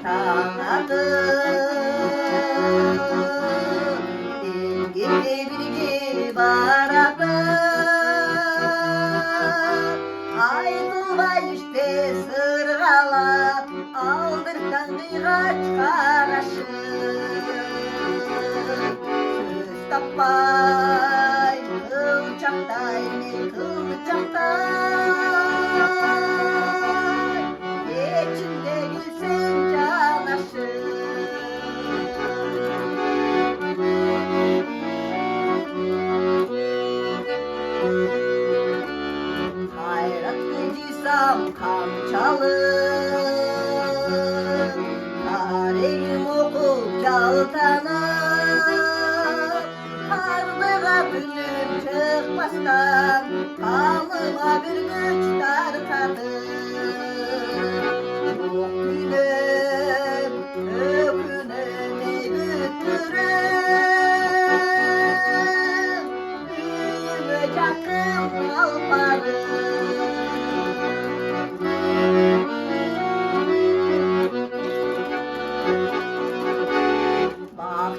tağı birge baradı aydılar işte sırgalap aldırdan kıygaç karaşı söz tapay kılçaktay ne kılçaktay içinde gülsün canaşı kamçalı tarihim okup çaltanıp kardığa bülüp çıkmasdan kanıma bir güç tartadı çok gülüp öpünüp büyüttürüp büyüme çakım kalparım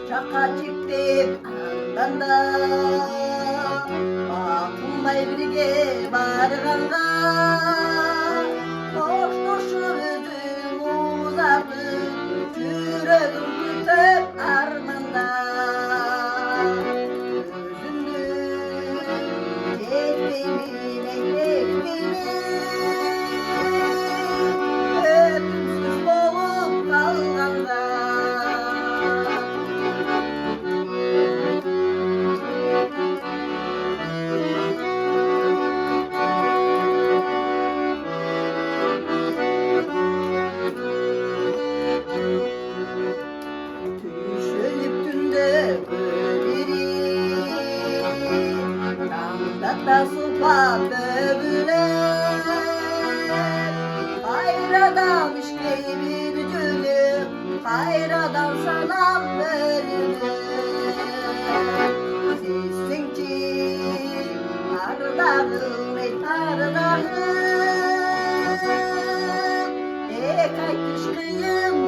Çaka çıktım andanda bakılmay birge barganda Koştur özüm uzadı Yüreğim tütüp armanda Özümdü tekbini öpümsüz olup kalganda Damda sopa böbüler Hayradan işte bir gülüm Hayradan sana bölünür Sizsin ki ardağım ey ardağım Kaytışkıyım